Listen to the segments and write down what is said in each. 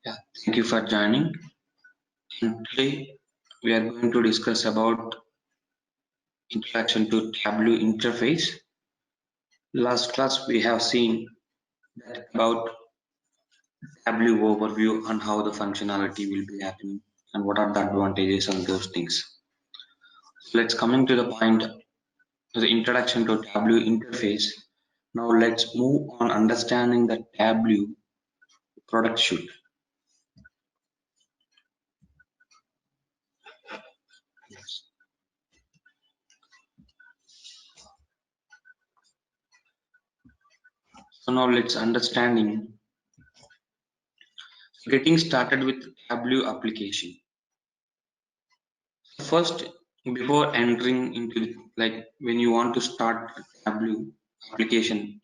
Yeah, thank you for joining. And today we are going to discuss about introduction to Tableau interface. Last class we have seen that about Tableau overview and how the functionality will be happening and what are the advantages and those things. So let's coming to the point, the introduction to Tableau interface. Now let's move on understanding the Tableau product suite. So now let's understanding getting started with Tableau application. First, before entering into like when you want to start a Tableau application,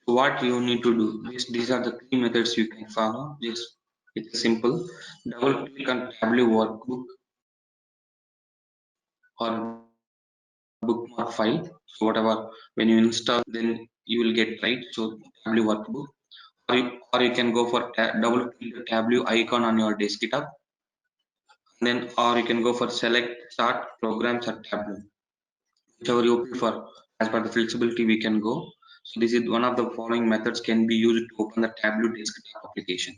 what you need to do, these are the three methods you can follow. Just it's simple. Double click on Tableau workbook or bookmark file. So whatever when you install, then you will get right. So Tableau workbook, or you can go for double click the Tableau icon on your desktop. Then or you can go for select start programs at Tableau. Whichever you prefer. As per the flexibility, we can go. So this is one of the following methods can be used to open the Tableau desktop application.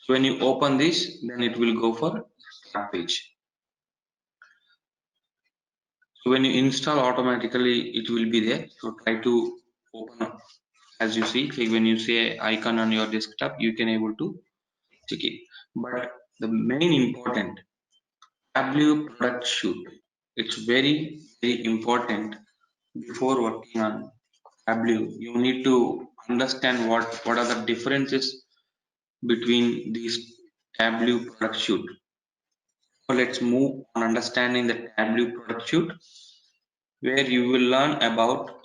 So when you open this, then it will go for start page. So when you install, automatically it will be there. So try to open up. As you see, like when you say icon on your desktop, you can able to check it. But the main important Tableau product suite. It's very important before working on Tableau. You need to understand what are the differences between these Tableau product suite. So let's move on understanding the Tableau product suite, where you will learn about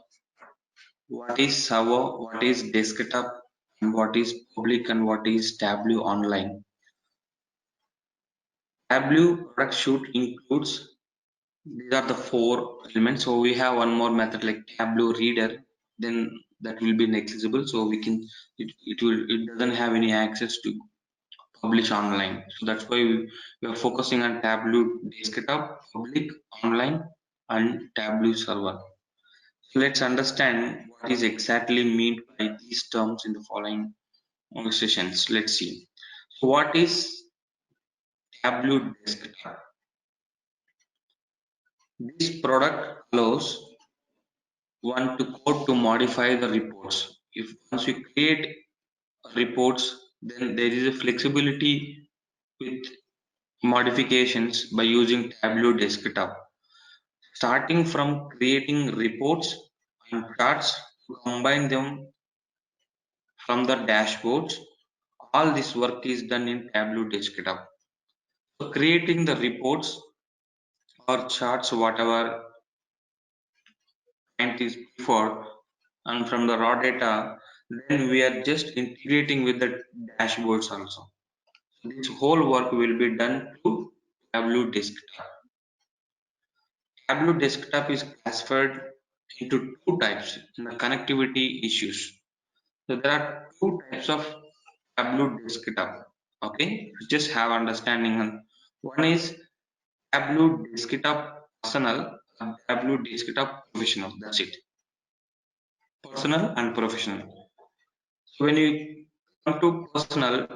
what is server, what is desktop, and what is public and what is Tableau online. Tableau product suite includes these are the four elements. So we have one more method like Tableau Reader, then that will be negligible. So we can it doesn't have any access to publish online. So that's why we are focusing on Tableau Desktop, Public, Online, and Tableau Server. So let's understand what is exactly meant by these terms in the following sessions. Let's see. So what is Tableau Desktop? This product allows one to code to modify the reports. If once you create reports, then there is a flexibility with modifications by using Tableau Desktop. Starting from creating reports and charts to combine them from the dashboards, all this work is done in Tableau Desktop. So creating the reports or charts, whatever client is before, and from the raw data, then we are just integrating with the dashboards also. So this whole work will be done through Tableau Desktop. Tableau Desktop is classified into two types in the connectivity issues. So there are two types of Tableau Desktop. Okay, just have understanding on. One is Tableau Desktop Personal and Tableau Desktop Professional. That's it. Personal and professional. So when you come to personal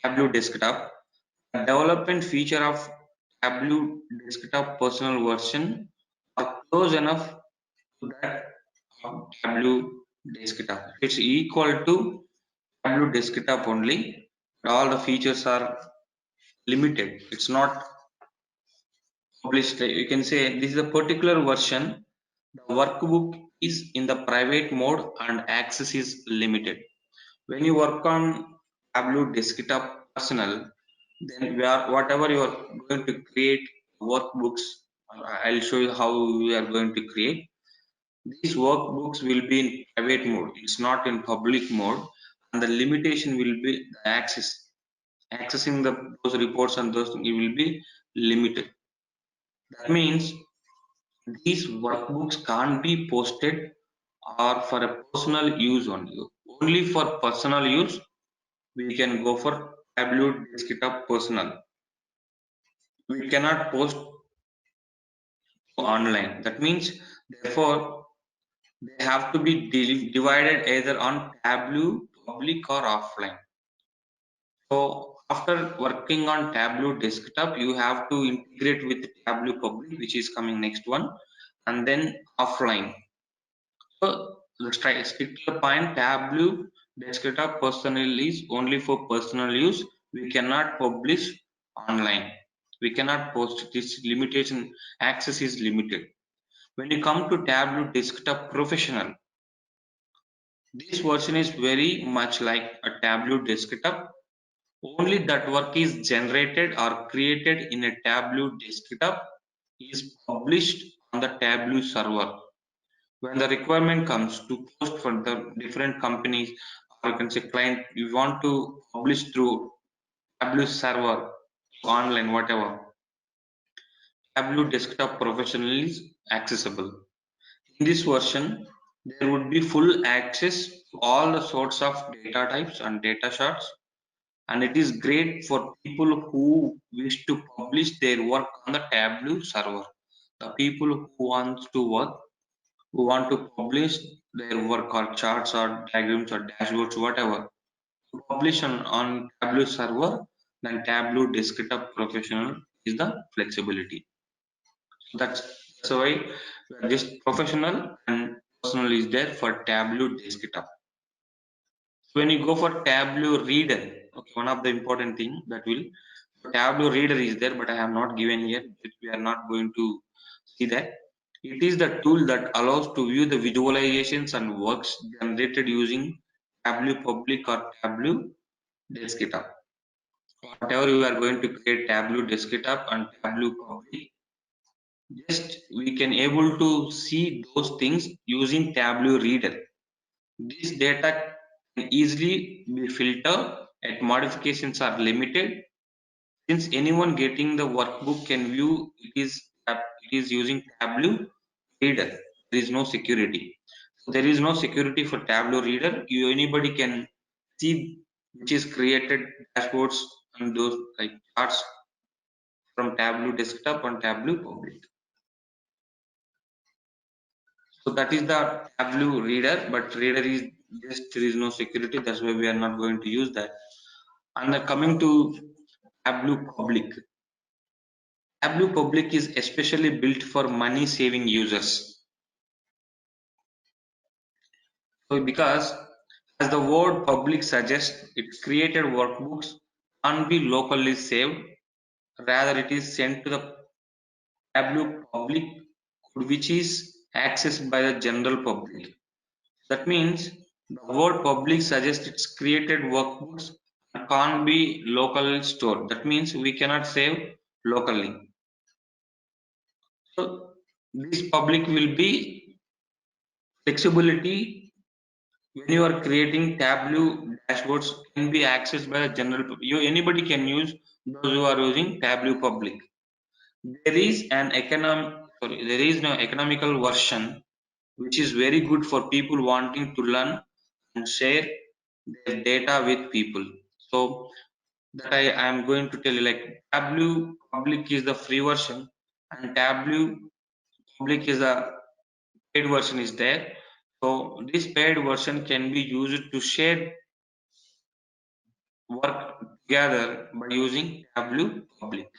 Tableau Desktop, the development feature of Tableau Desktop Personal version are close enough to that of Tableau Desktop. It's equal to Tableau Desktop only, but all the features are limited. It's not published. You can say this is a particular version. The workbook is in the private mode and access is limited. When you work on Tableau Desktop Personal, then whatever you are going to create workbooks, I'll show you how we are going to create. These workbooks will be in private mode. It's not in public mode, and the limitation will be the accessing those reports and those things will be limited. That means these workbooks can't be posted or for a personal use only. Only for personal use we can go for Tableau Desktop Personal. We cannot post online. That means, therefore, they have to be divided either on Tableau public or offline. So after working on Tableau desktop, you have to integrate with Tableau public, which is coming next one, and then offline. So let's try stick to the point. Tableau desktop personal is only for personal use. We cannot publish online. We cannot post. This limitation access is limited. When you come to Tableau desktop professional, this version is very much like a Tableau desktop. Only that work is generated or created in a Tableau desktop is published on the Tableau server. When the requirement comes to post for the different companies, or you can say client, you want to publish through Tableau server, online, whatever, Tableau desktop professional is accessible. In this version, there would be full access to all the sorts of data types and data shards, and it is great for people who wish to publish their work on the Tableau server. The people who want to publish their work or charts or diagrams or dashboards, whatever, to publish on Tableau server, then Tableau Desktop Professional is the flexibility. So that's why just professional and personal is there for Tableau Desktop. So when you go for Tableau Reader, okay, one of the important thing that will Tableau Reader is there, but I have not given here. We are not going to see that. It is the tool that allows to view the visualizations and works generated using Tableau Public or Tableau Desktop. Whatever you are going to create Tableau Desktop and Tableau Public, just we can able to see those things using Tableau Reader. This data can easily be filtered and modifications are limited. Since anyone getting the workbook can view it is using Tableau Reader. There is no security. So there is no security for Tableau Reader. Anybody can see which is created dashboards and those like charts from Tableau Desktop and Tableau Public. So that is the Tableau Reader, but Reader is just there is no security. That's why we are not going to use that. And coming to Tableau Public. Tableau Public is especially built for money saving users. So because as the word public suggests, its created workbooks can't be locally saved, rather it is sent to the Tableau public which is accessed by the general public. That means the word public suggests its created workbooks can't be locally stored. That means we cannot save locally. So this public will be flexibility when you are creating Tableau dashboards can be accessed by the general public. Anybody can use those who are using Tableau public. There is no economical version which is very good for people wanting to learn and share their data with people. So that I am going to tell you like Tableau public is the free version and Tableau public is the paid version is there. So this paid version can be used to share work together by using Tableau public.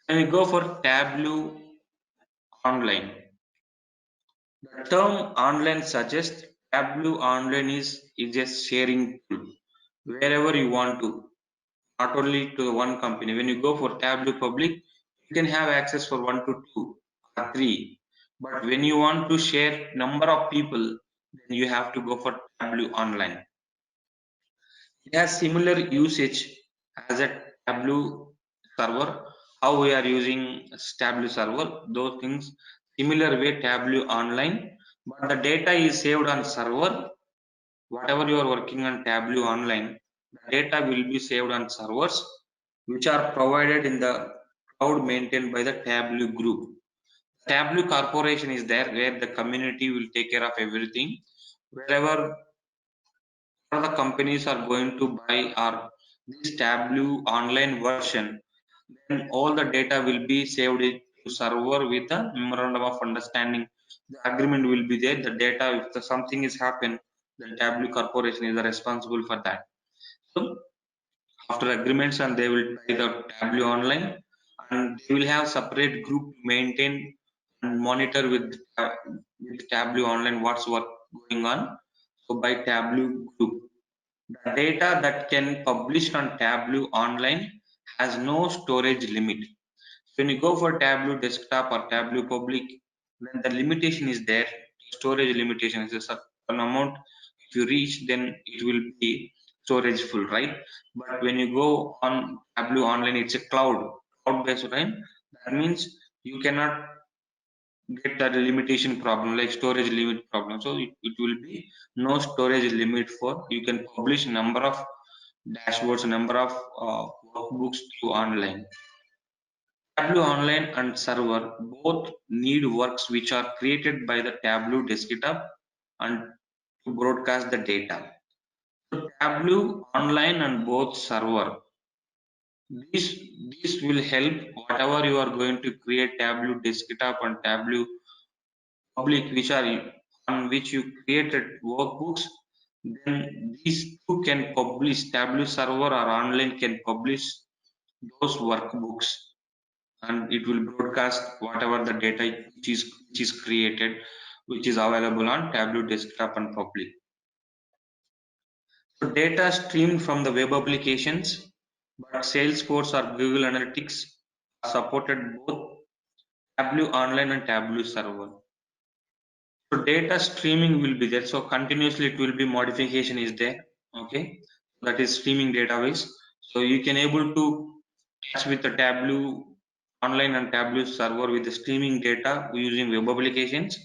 When we go for Tableau online, the term online suggests Tableau online is a sharing tool wherever you want to, not only to one company. When you go for Tableau public, you can have access for 1 to 2 or 3. But when you want to share number of people, then you have to go for Tableau online. It has similar usage as a Tableau server. How we are using Tableau server, those things similar way Tableau online, but the data is saved on server. Whatever you are working on Tableau online, the data will be saved on servers, which are provided in the cloud maintained by the Tableau group. Tableau corporation is there where the community will take care of everything. Wherever the companies are going to buy or this Tableau online version, then all the data will be saved to server with a memorandum of understanding. The agreement will be there. The data, if something is happened, then Tableau Corporation is responsible for that. So after agreements, and they will try the Tableau online, and they will have separate group to maintain and monitor with Tableau online what's work going on. So by Tableau group, the data that can publish on Tableau online has no storage limit. So when you go for Tableau desktop or Tableau public, then the limitation is there. Storage limitation is a certain amount. If you reach, then it will be storage full, right? But when you go on Tableau online, it's a cloud based, right? That means you cannot get that limitation problem like storage limit problem. So it will be no storage limit for you can publish number of dashboards, number of workbooks to online. Tableau Online and Server both need works which are created by the Tableau desktop and to broadcast the data. So Tableau Online and both server. This will help whatever you are going to create Tableau desktop and Tableau public, which are on which you created workbooks. Then these two can publish. Tableau server or online can publish those workbooks, and it will broadcast whatever the data which is created, which is available on Tableau desktop and public. So data streamed from the web applications, but Salesforce or Google Analytics are supported both Tableau online and Tableau server. So data streaming will be there. So continuously it will be modification is there. Okay, that is streaming database. So you can able to touch with the Tableau online and Tableau server with the streaming data using web applications.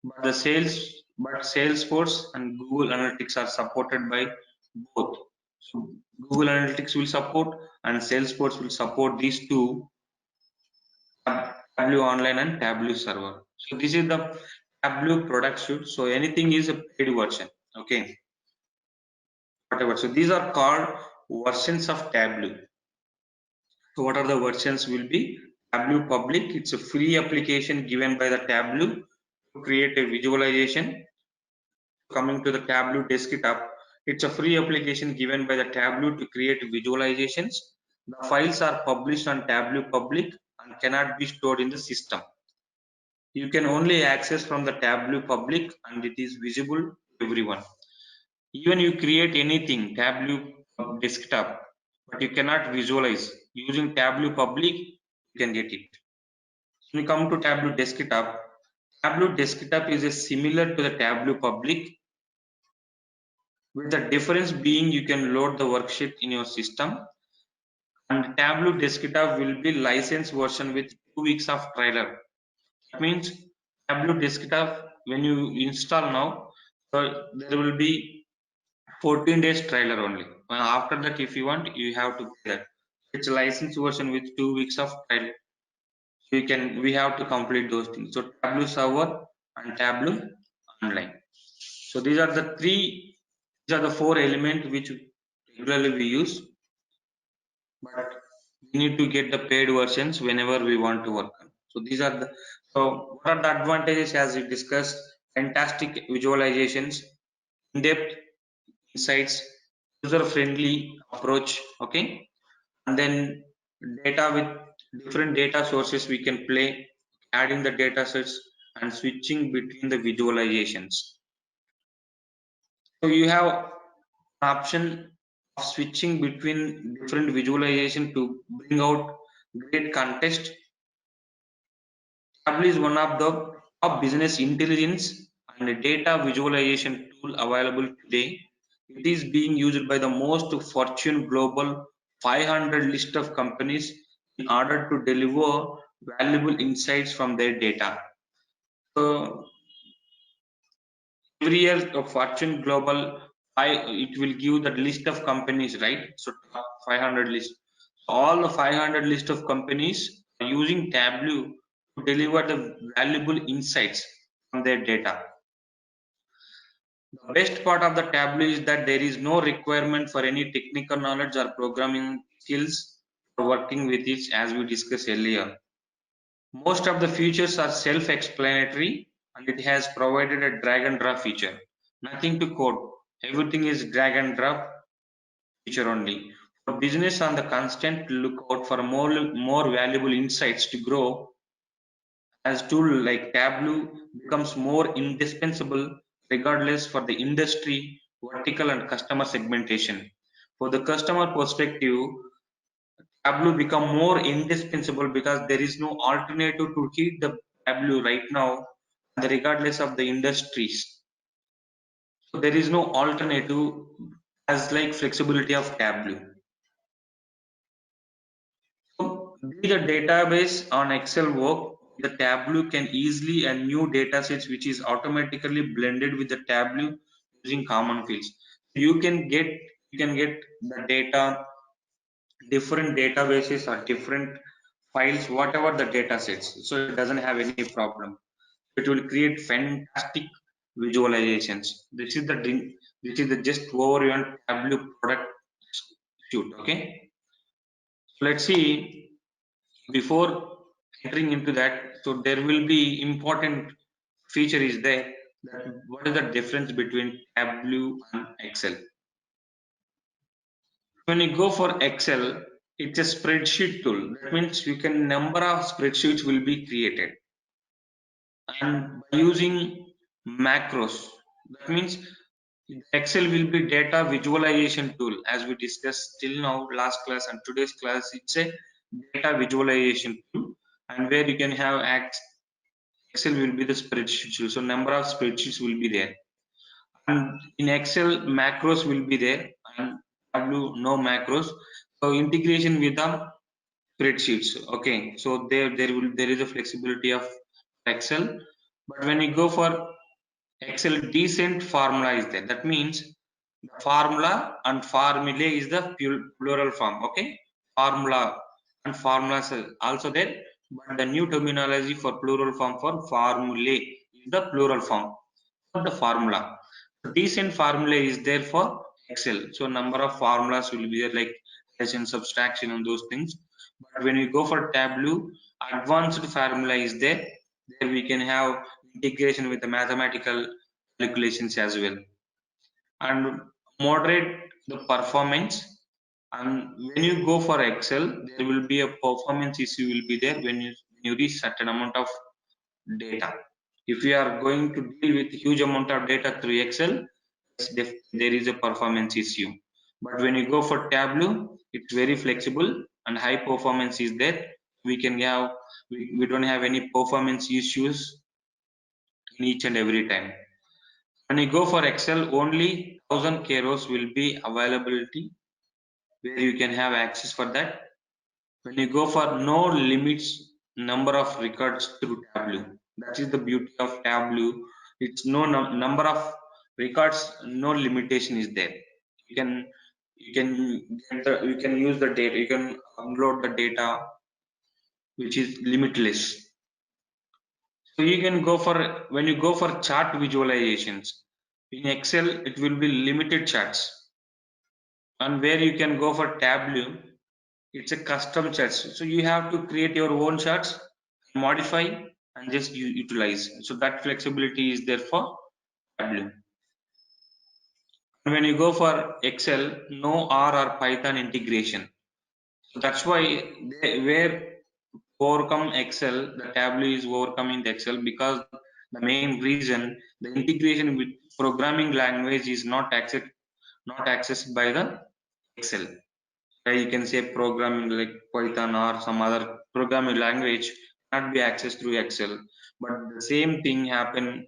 But Salesforce and Google Analytics are supported by both. So Google Analytics will support and Salesforce will support these two, Tableau online and Tableau server. So this is the Tableau product suite. So anything is a paid version. Okay, whatever. So these are called versions of Tableau. So what are the versions will be? Tableau Public. It's a free application given by the Tableau to create a visualization. Coming to the Tableau desktop, it's a free application given by the Tableau to create visualizations. The files are published on Tableau Public and cannot be stored in the system. You can only access from the Tableau Public and it is visible to everyone. Even you create anything, Tableau desktop, but you cannot visualize. Using Tableau Public, you can get it. When you come to Tableau desktop is a similar to the Tableau Public, with the difference being you can load the worksheet in your system, and Tableau desktop will be licensed version with 2 weeks of trial. That means Tableau desktop when you install now, there will be 14 days trailer only. After that, if you want, you have to pay that. It's a licensed version with 2 weeks of trial. So we have to complete those things. So Tableau server and Tableau online. So these are the four elements which regularly we use, but we need to get the paid versions whenever we want to work on. So these are the, so what are the advantages as we discussed? Fantastic visualizations, in-depth insights, user-friendly approach, okay, and then data with different data sources we can play, adding the data sets and switching between the visualizations. So you have an option of switching between different visualization to bring out great context. Tableau is one of the top business intelligence and data visualization tool available today. It is being used by the most Fortune Global 500 list of companies in order to deliver valuable insights from their data. So every year of Fortune Global 5, it will give the list of companies, right? So top 500 list. All the 500 list of companies are using Tableau to deliver the valuable insights from their data. The best part of the Tableau is that there is no requirement for any technical knowledge or programming skills for working with it, as we discussed earlier. Most of the features are self-explanatory and it has provided a drag and drop feature. Nothing to code. Everything is drag and drop feature only. For business on the constant lookout for more valuable insights to grow, as tool like Tableau becomes more indispensable regardless for the industry, vertical and customer segmentation. For the customer perspective, Tableau become more indispensable because there is no alternative to hit the Tableau right now, regardless of the industries. So there is no alternative as like flexibility of Tableau. So be the database on Excel work, the Tableau can easily add new data sets which is automatically blended with the Tableau using common fields. You can get the data, different databases or different files, whatever the data sets, so it doesn't have any problem. It will create fantastic visualizations. This is the just overview on Tableau product suite. Okay, so let's see, before entering into that, so there will be important feature is there, that what is the difference between Tableau and Excel. When you go for Excel, it's a spreadsheet tool. That means you can number of spreadsheets will be created, and by using macros. That means Excel will be data visualization tool, as we discussed till now last class and today's class. It's a data visualization tool, and where you can have Excel will be the spreadsheet tool. So number of spreadsheets will be there, and in Excel macros will be there, and Tableau no macros. So integration with the spreadsheets. Okay, so there is a flexibility of Excel, but when you go for Excel, decent formula is there. That means the formula and formulae is the plural form. Okay, formula and formulas are also there, but the new terminology for plural form for formulae is the plural form of the formula. Decent formula is there for Excel. So number of formulas will be there, like addition, subtraction, and those things. But when we go for Tableau, advanced formula is there. There we can have integration with the mathematical calculations as well, and moderate the performance. And when you go for Excel, there will be a performance issue will be there when you reach certain amount of data. If you are going to deal with huge amount of data through Excel, there is a performance issue. But when you go for Tableau, it's very flexible and high performance is there. We don't have any performance issues in each and every time. When you go for Excel, only 1000 rows will be availability where you can have access for that. When you go for no limits number of records through Tableau, that is the beauty of Tableau. It's no number of records, no limitation is there. You can you can use the data, you can upload the data which is limitless. So you can go for, when you go for chart visualizations in Excel, it will be limited charts, and where you can go for Tableau, it's a custom charts. So you have to create your own charts, modify, and just utilize. So that flexibility is there for Tableau. And when you go for Excel, no R or Python integration. So that's why where overcome Excel, the Tableau is overcoming the Excel, because the main reason, the integration with programming language is not accessed by the Excel. You can say programming like Python or some other programming language cannot be accessed through Excel, but the same thing happen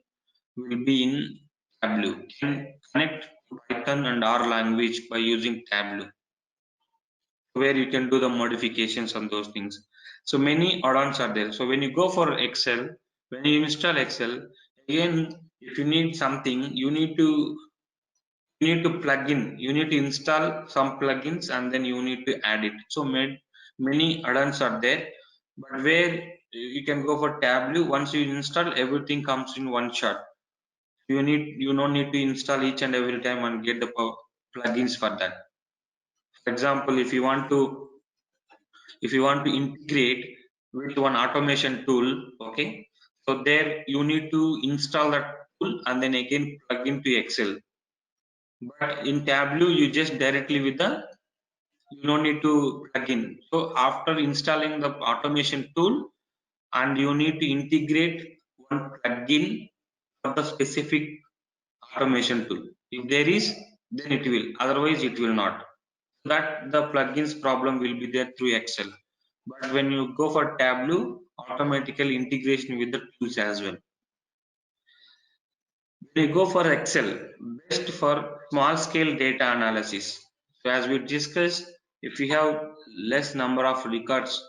will be in Tableau. Can connect to Python and R language by using Tableau, where you can do the modifications on those things. So many add-ons are there. So when you go for Excel, when you install Excel, again, if you need something, you need to plug in, you need to install some plugins, and then you need to add it. So many add-ons are there, but where you can go for Tableau, once you install, everything comes in one shot. You don't need to install each and every time and get the plugins for that. For example, if you want to integrate with one automation tool, okay, so there you need to install that tool and then again plug into Excel. But in Tableau you just directly with the, you don't need to plug in. So after installing the automation tool, and you need to integrate one plugin for the specific automation tool. If there is, then it will, otherwise it will not. That the plugins problem will be there through Excel. But when you go for Tableau, automatically integration with the tools as well. When you go for Excel, best for small scale data analysis. So as we discussed, if we have less number of records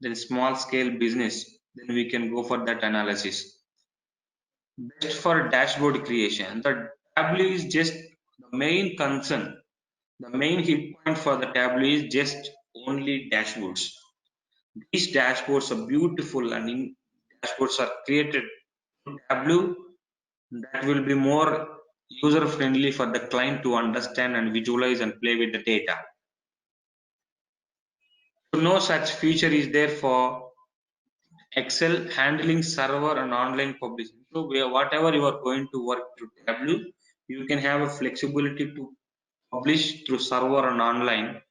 than small scale business, then we can go for that analysis. Best for dashboard creation. The Tableau is just the main concern. The main hit point for the Tableau is just only dashboards. These dashboards are beautiful, and dashboards are created to Tableau that will be more user friendly for the client to understand and visualize and play with the data. So no such feature is there for Excel handling server and online publishing. So whatever you are going to work through Tableau, you can have a flexibility to publish through server and online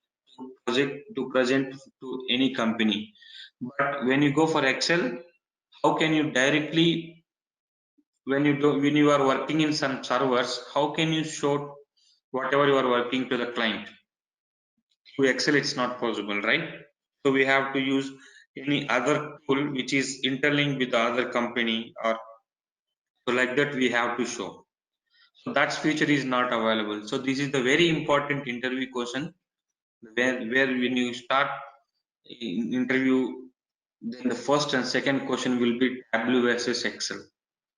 to present to any company. But when you go for Excel, how can you directly, when you are working in some servers, how can you show whatever you are working to the client? Through Excel, it's not possible, right? So we have to use any other tool which is interlinked with the other company, or so like that we have to show. So that feature is not available. So this is the very important interview question, where when you start in interview, then the first and second question will be Tableau versus Excel.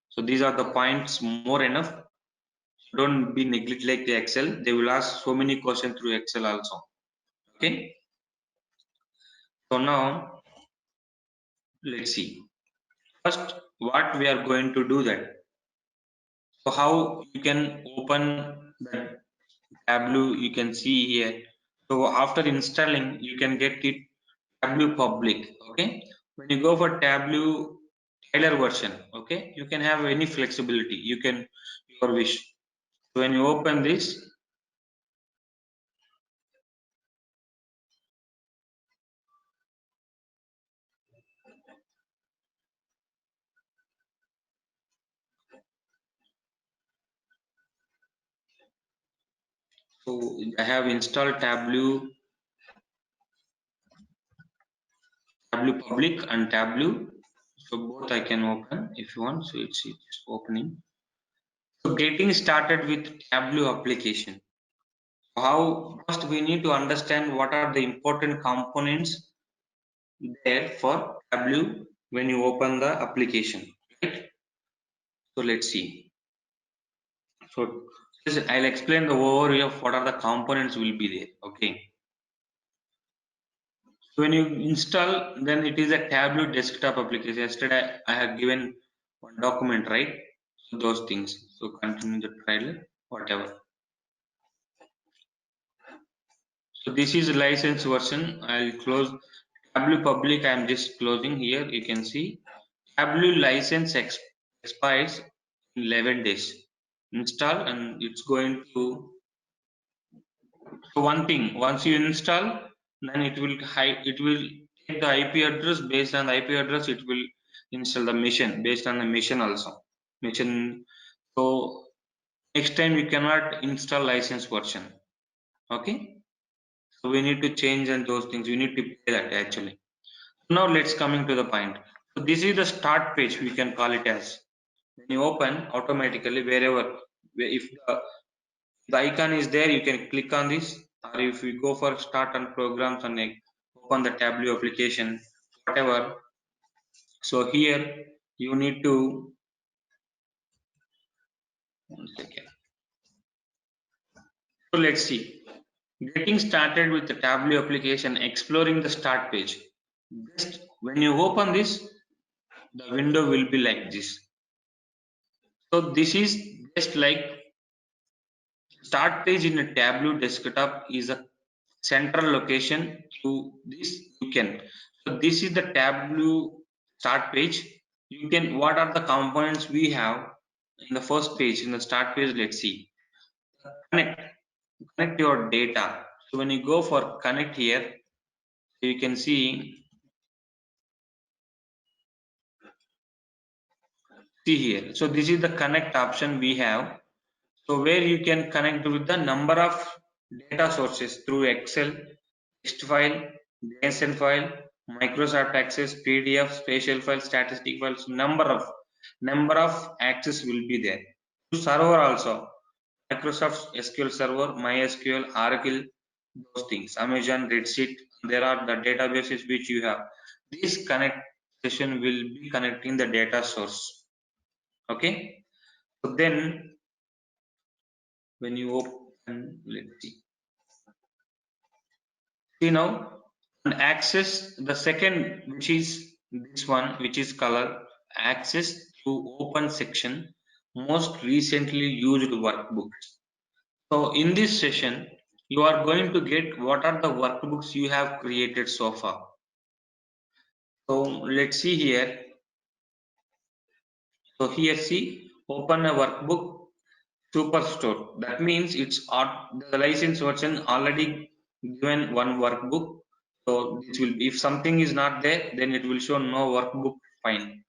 So these are the points more enough. Don't be neglect like the Excel. They will ask so many questions through Excel also. Okay. So now let's see. First, what we are going to do that. So how you can open the Tableau, you can see here. So after installing, you can get it Tableau public. Okay. When you go for Tableau Tailor version, okay, you can have any flexibility. You can your wish. So when you open this, so I have installed Tableau public and Tableau. So both I can open if you want. So it's opening. So getting started with Tableau application. How first we need to understand what are the important components there for Tableau when you open the application. Right? So let's see. So I'll explain the overview of what are the components will be there. Okay. So when you install, then it is a Tableau desktop application. Yesterday I have given one document, right? So those things. So continue the trailer, whatever. So this is license version. I'll close Tableau public. I am just closing here. You can see Tableau license expires in 11 days. Install and it's going to. So one thing, once you install, then it will take the IP address. Based on the IP address, it will install the machine based on the machine also. Machine. So next time you cannot install license version. Okay. So we need to change and those things. We need to pay that actually. Now let's coming to the point. So this is the start page. We can call it as. When you open, automatically wherever, if the icon is there, you can click on this, or if we go for start on programs and open the Tableau application, whatever. So here you need to, one second. So let's see. Getting started with the Tableau application, exploring the start page. Just when you open this, the window will be like this. So this is just like start page in a Tableau desktop is a central location to this. You can, so this is the Tableau start page. You can, what are the components we have in the first page, in the start page? Let's see. Connect your data. So when you go for connect here, you can see here. So this is the connect option we have. So where you can connect with the number of data sources through Excel, text file, JSON file, Microsoft Access, PDF, spatial file, statistic files. Number of access will be there. To server also, Microsoft SQL Server, MySQL, Oracle, those things. Amazon, Redshift. There are the databases which you have. This connect session will be connecting the data source. Okay. So then when you open, let's see now, and access the second, which is this one, which is color, access to open section, most recently used workbooks. So in this session you are going to get what are the workbooks you have created so far. So let's see here. So here see, open a workbook superstore. That means it's the license version already given one workbook. So this will be, if something is not there, then it will show no workbook, fine.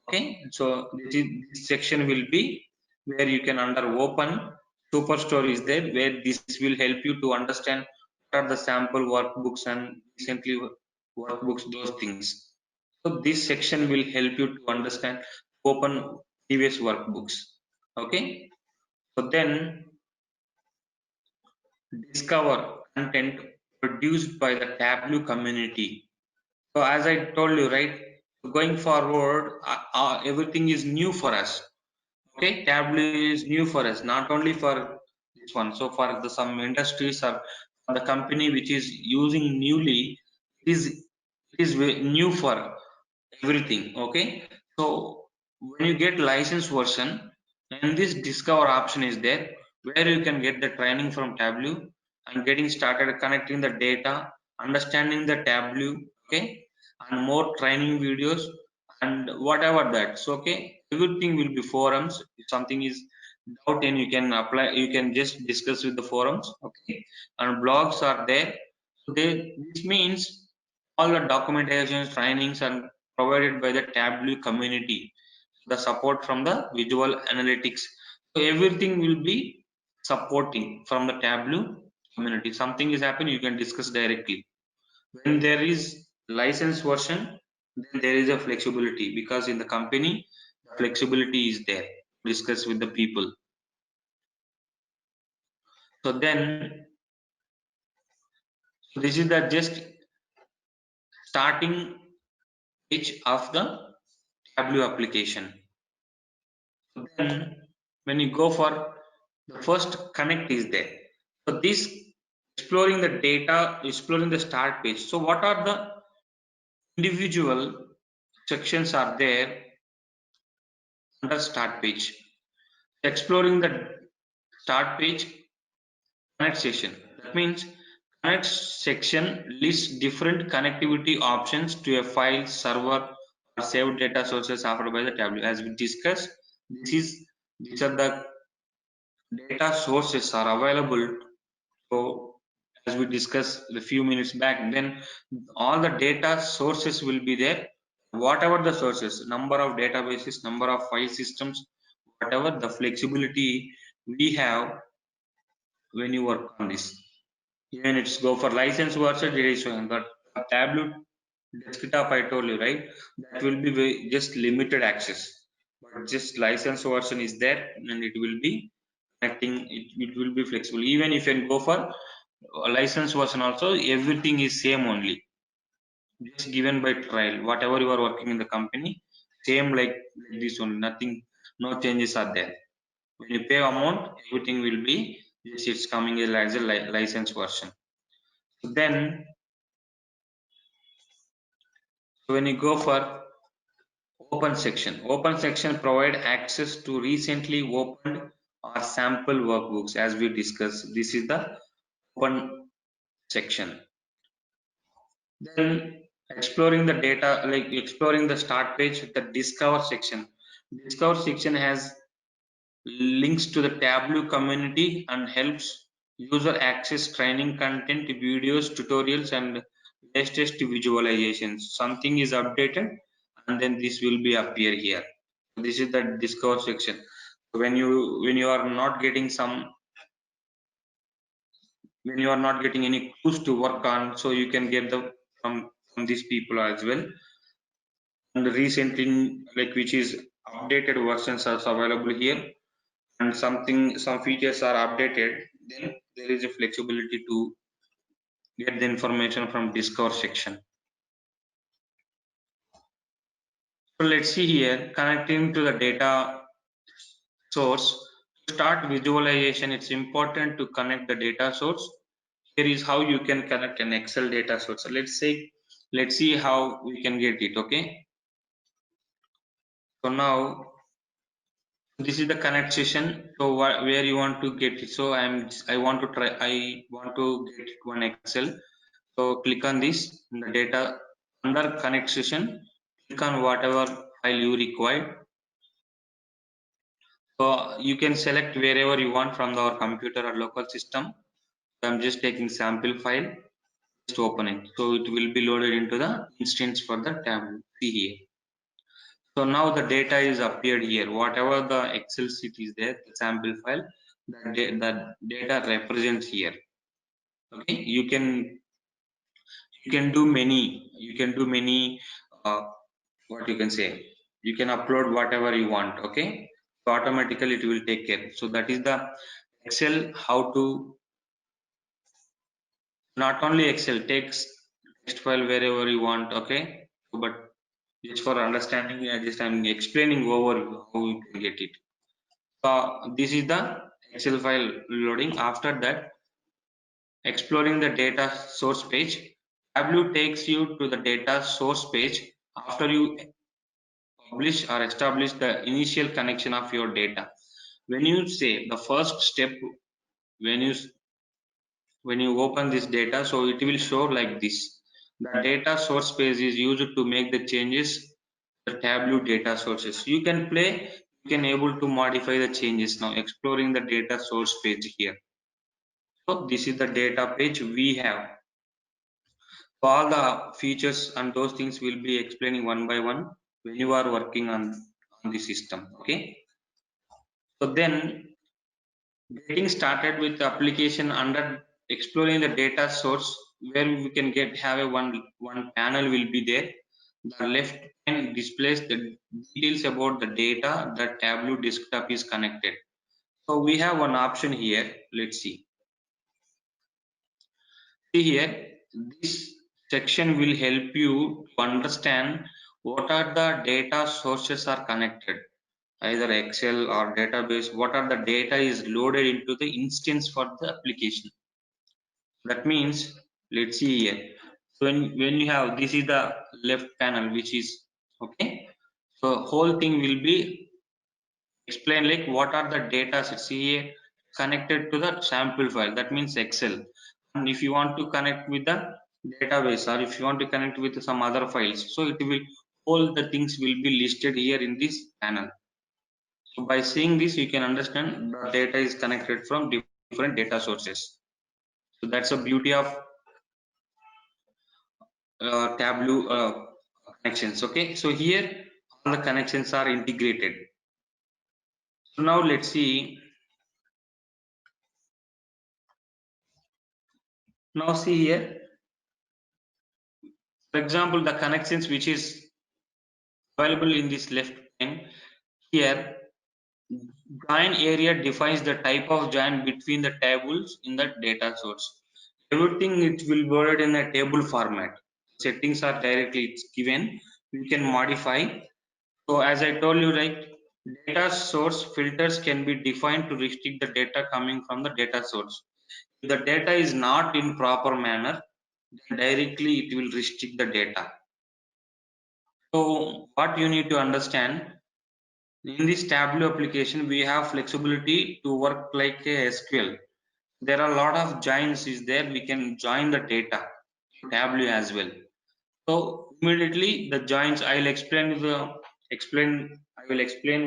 Okay, so this section will be where you can under open superstore is there, where this will help you to understand what are the sample workbooks and recently workbooks, those things. So this section will help you to understand, open previous workbooks. Okay, so then discover content produced by the Tableau community. So as I told you, right, going forward, everything is new for us. Okay, Tableau is new for us, not only for this one. So for the some industries or for the company which is using newly, it is new for everything. Okay, so when you get license version, and this discover option is there, where you can get the training from Tableau and getting started connecting the data, understanding the Tableau. Okay, and more training videos and whatever that. So okay, everything will be forums. If something is doubt and you can apply, you can just discuss with the forums. Okay, and blogs are there. So this means all the documentation trainings are provided by the Tableau community, the support from the visual analytics. So everything will be supporting from the Tableau community. Something is happening, you can discuss directly. When there is license version, then there is a flexibility, because in the company the flexibility is there to discuss with the people. So then, so this is the just starting page of the Tableau application. So then when you go for the first connect is there. So this exploring the data, exploring the start page. So what are the individual sections are there under start page? Exploring the start page, connect section. That means connect section lists different connectivity options to a file, server, or saved data sources offered by the Tableau. As we discussed, these are the data sources are available. So as we discussed a few minutes back, then all the data sources will be there. Whatever the sources, number of databases, number of file systems, whatever the flexibility we have when you work on this. Even it's go for license version, it is showing, but Tableau desktop, I told you, right, that will be just limited access. But just license version is there, and it will be connecting, it will be flexible. Even if you can go for a license version also, everything is same only, just given by trial. Whatever you are working in the company, same like this one, nothing, no changes are there. When you pay amount, everything will be just, it's coming as a license version. So then when you go for open section provide access to recently opened or sample workbooks. As we discussed, this is the open section. Then exploring the data, like exploring the start page, the discover section. Discover section has links to the Tableau community and helps user access training content, videos, tutorials, and latest visualizations. Something is updated, and then this will be appear here. This is the discover section. When you are not getting some, when you are not getting any clues to work on, so you can get the from these people as well. And recently, like which is updated versions are available here, and some features are updated, then there is a flexibility to get the information from discover section. So let's see here, connecting to the data source. To start visualization, it's important to connect the data source. Here is how you can connect an Excel data source. So let's see how we can get it. Okay, so now this is the connect session. So where you want to get it, so I want to try, I want to get one Excel. So click on this in the data, under connect session, click on whatever file you require. So you can select wherever you want from our computer or local system. So I'm just taking sample file, just open it, so it will be loaded into the instance for the tablet. See here, so now the data is appeared here. Whatever the Excel sheet is there, the sample file, the data represents here. Okay, you can do many what you can say, you can upload whatever you want. Okay, so automatically it will take care. So that is the Excel, how to, not only Excel, takes text file wherever you want. Okay, but just for understanding, I'm explaining overview how you can get it. This is the Excel file loading. After that, exploring the data source page, Tableau takes you to the data source page after you publish or establish the initial connection of your data. When you say the first step, when you when you open this data, so it will show like this. The data source page is used to make the changes the Tableau data sources. You can play, you can able to modify the changes. Now exploring the data source page here. So this is the data page we have. So all the features and those things will be explaining one by one when you are working on the system. Okay. So then getting started with the application, under exploring the data source, where we can get have a one panel will be there. The left hand displays the details about the data that Tableau desktop is connected. So we have one option here. Let's see. See here, this section will help you to understand what are the data sources are connected, either Excel or database. What are the data is loaded into the instance for the application. That means, let's see here. So when you have, this is the left panel, which is okay. So whole thing will be explain like what are the data sets here connected to the sample file. That means Excel. And if you want to connect with the database, or if you want to connect with some other files, so it will, all the things will be listed here in this panel. So by seeing this, you can understand the data is connected from different data sources. So that's the beauty of Tableau connections. Okay, so here all the connections are integrated. So now let's see. Now see here, for example, the connections which is available in this left pane. Here, join area defines the type of join between the tables in the data source. Everything it will be loaded in a table format. Settings are directly it's given. You can modify. So as I told you, right, data source filters can be defined to restrict the data coming from the data source. If the data is not in proper manner, then directly it will restrict the data. So what you need to understand, In this Tableau application, we have flexibility to work like a SQL. There are a lot of joins is there. We can join the data to Tableau as well. So immediately the joins, I will explain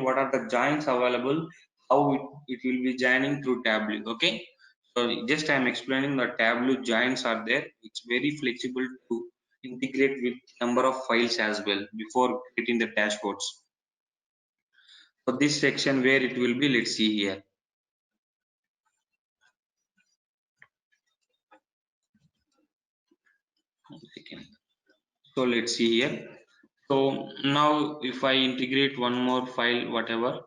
what are the joins available, how it will be joining through Tableau. Okay. So just I am explaining the Tableau joins are there. It's very flexible to integrate with number of files as well before creating the dashboards. So this section where it will be, let's see here. One second. So let's see here. So now if I integrate one more file, whatever,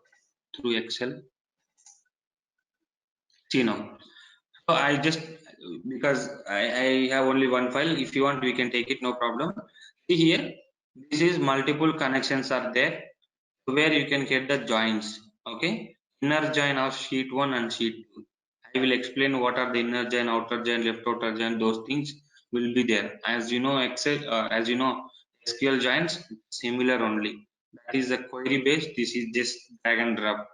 through Excel, see now. So I just, because I have only one file. If you want, we can take it, no problem. See here, this is multiple connections are there where you can get the joins. Okay, inner join of sheet 1 and sheet 2. I will explain what are the inner join, outer join, left outer join. Those things will be there. As you know, SQL joins similar only. That is the query based. This is just drag and drop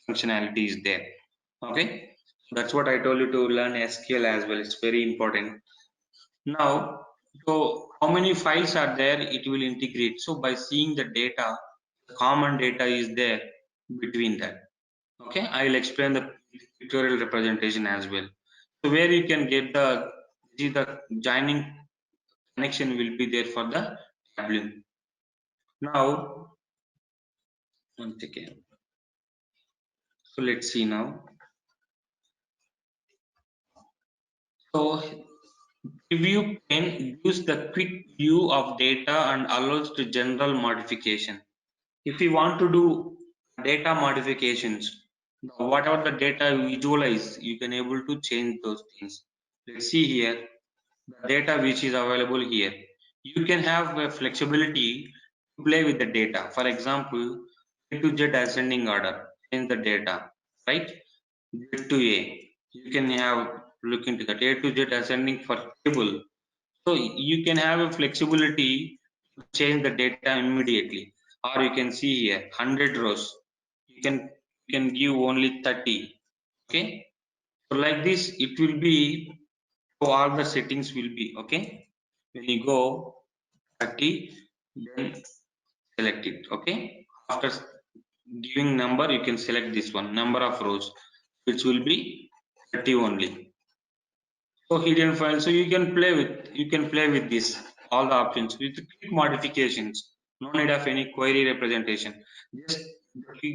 functionality is there. Okay, that's what I told you to learn SQL as well. It's very important. Now, so how many files are there? It will integrate. So by seeing the data, the common data is there between that. Okay, I will explain the pictorial representation as well. So where you can get the joining connection will be there for the Tableau. Now, one second. So let's see now. So preview pane gives the quick view of data and allows to general modification. If you want to do data modifications, whatever the data you visualize, you can able to change those things. Let's see here the data which is available here. You can have a flexibility to play with the data. For example, A to Z ascending order, change the data, right? Z to A. You can have look into that A to Z ascending for table. So you can have a flexibility to change the data immediately. Or you can see here 100 rows. You can give only 30. Okay. So like this, it will be, so all the settings will be okay. When you go 30, then select it. Okay. After giving number, you can select this one, number of rows, which will be 30 only. So hidden file, so you can play with this all the options with quick modifications. No need of any query representation. Just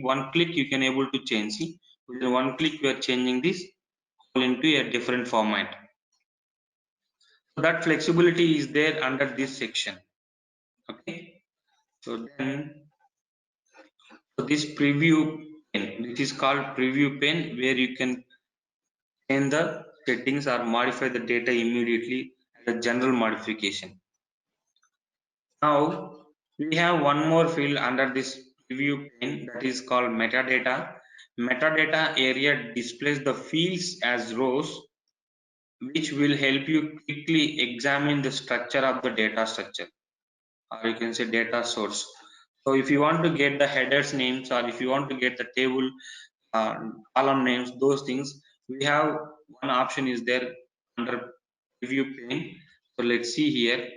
one click you can able to change. See, with one click we are changing this all into a different format. So that flexibility is there under this section. Okay. So then, so this preview pane, this is called preview pane, where you can change the settings or modify the data immediately as a general modification. Now we have one more field under this preview pane, that is called metadata. Metadata area displays the fields as rows, which will help you quickly examine the structure of the data structure, or you can say data source. So if you want to get the headers names, or if you want to get the table uh, column names, those things, we have one option is there under preview pane. So let's see here.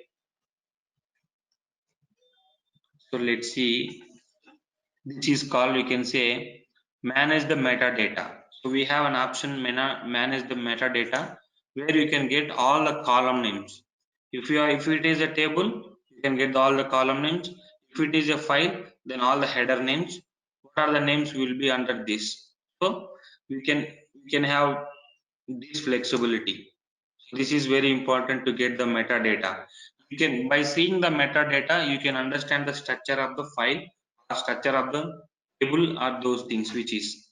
So let's see. This is called, you can say, manage the metadata. So we have an option manage the metadata, where you can get all the column names. If it is a table, you can get all the column names. If it is a file, then all the header names. What are the names will be under this? So we can have this flexibility. This is very important to get the metadata. You can, by seeing the metadata, you can understand the structure of the file or structure of the table or those things which is.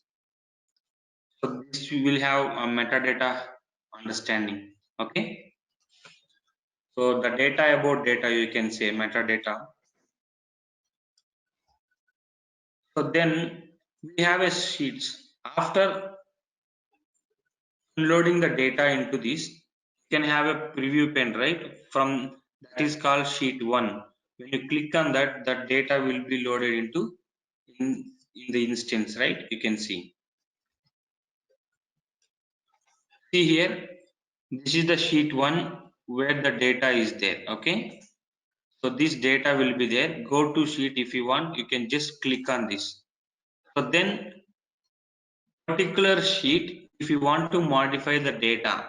So this we will have a metadata understanding. Okay. So the data about data, you can say metadata. So then we have a sheets. After loading the data into this, you can have a preview pane, right? From that is called sheet 1. When you click on that, the data will be loaded into in the instance, right? You can see here, this is the sheet 1 where the data is there. Okay, so this data will be there. Go to sheet. If you want, you can just click on this. So then particular sheet, if you want to modify the data,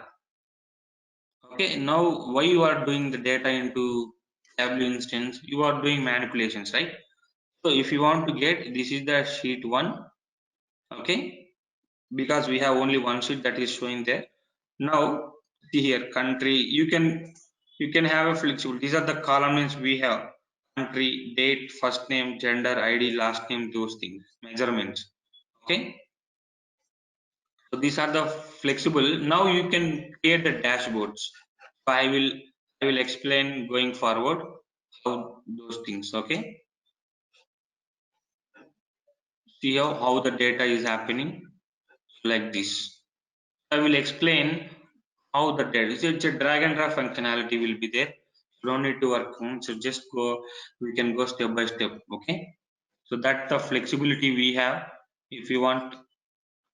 okay, now why you are doing the data into Tableau instance, you are doing manipulations, right? So if you want to get, this is the sheet 1, okay, because we have only one sheet that is showing there. Now see here, country, you can have a flexible. These are the column names we have: country, date, first name, gender, ID, last name, those things, measurements. Okay, so these are the flexible. Now you can create the dashboards. So I will explain going forward how those things. Okay, see how the data is happening like this. I will explain how the data. So it's a drag and drop functionality will be there. You don't need to work on. So just go. We can go step by step. Okay. So that's the flexibility we have. If you want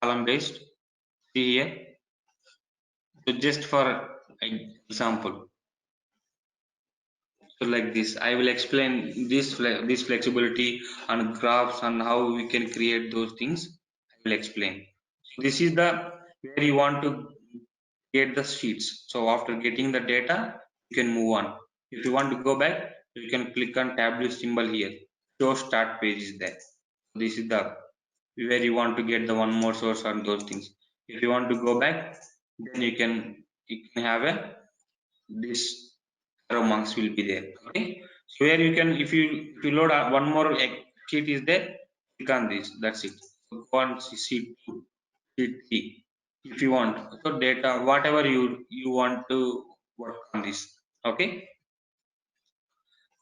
column based, see here. So just for example, so like this, I will explain this flexibility and graphs and how we can create those things. I will explain. So this is the where you want to get the sheets. So after getting the data, you can move on. If you want to go back, you can click on Tableau symbol here. Show start page is there. This is the where you want to get the one more source on those things. If you want to go back, then you can have a this arrow marks will be there. Okay. So where you can, if you load one more sheet is there, click on this. That's it. So go on sheet 2, sheet 3 if you want. So data, whatever you want to work on this. Okay.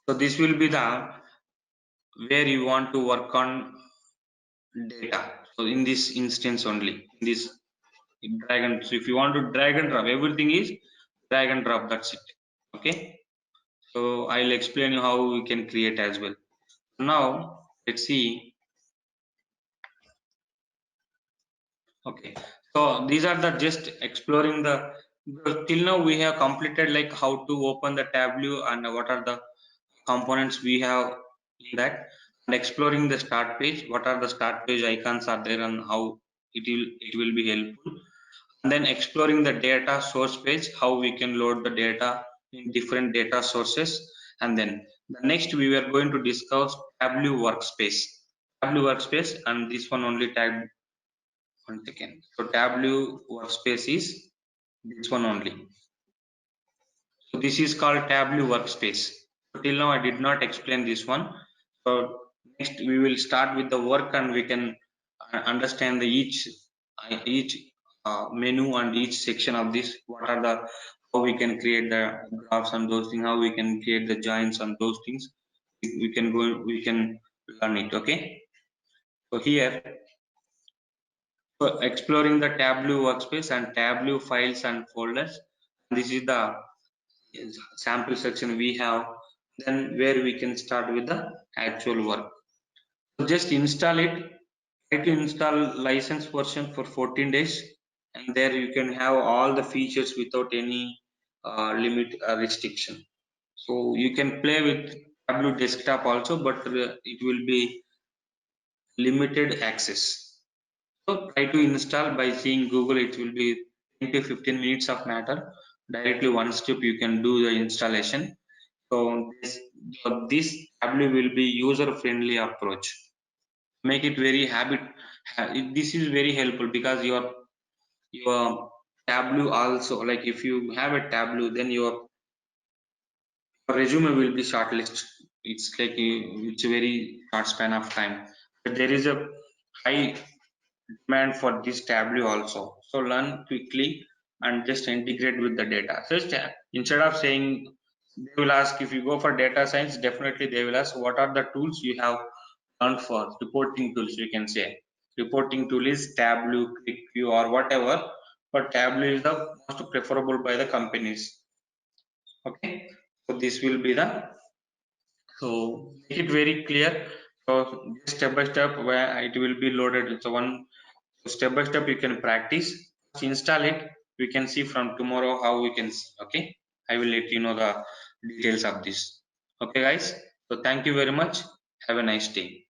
So this will be the where you want to work on data. So in this instance only, in this drag and, so if you want to drag and drop, everything is drag and drop. That's it. Okay. So I'll explain you how we can create as well. Now let's see. Okay, so these are the just exploring the, till now we have completed like how to open the Tableau and what are the components we have in that, and exploring the start page, what are the start page icons are there and how it will be helpful, and then exploring the data source page, how we can load the data in different data sources, and then the next we were going to discuss Tableau workspace. Tableau workspace, and this one only tagged one second. So Tableau workspace is this one only. So this is called Tableau workspace. So till now I did not explain this one. So next we will start with the work and we can understand the each menu and each section of this. What are the, how we can create the graphs and those things, how we can create the joins and those things. We can go, we can learn it. Okay. So here, so exploring the Tableau workspace and Tableau files and folders. This is the sample section we have. Then where we can start with the actual work. So just install it. Try to install license version for 14 days, and there you can have all the features without any limit restriction. So you can play with Tableau desktop also, but it will be limited access. So try to install by seeing Google. It will be 10 to 15 minutes of matter. Directly one step you can do the installation. So this Tableau will be user friendly approach. Make it very habit. This is very helpful because your Tableau also, like if you have a Tableau, then your resume will be shortlisted. It's like it's a very short span of time. But there is a high demand for this Tableau also. So learn quickly and just integrate with the data. So instead of saying, they will ask, if you go for data science, definitely they will ask what are the tools you have learned for reporting tools. You can say reporting tool is Tableau, QuickView or whatever, but Tableau is the most preferable by the companies. Okay, so this will be the, so make it very clear. So just step by step where it will be loaded. So one step by step you can practice. Just install it. We can see from tomorrow how we can see. Okay, I will let you know the details of this. Okay guys, so thank you very much. Have a nice day.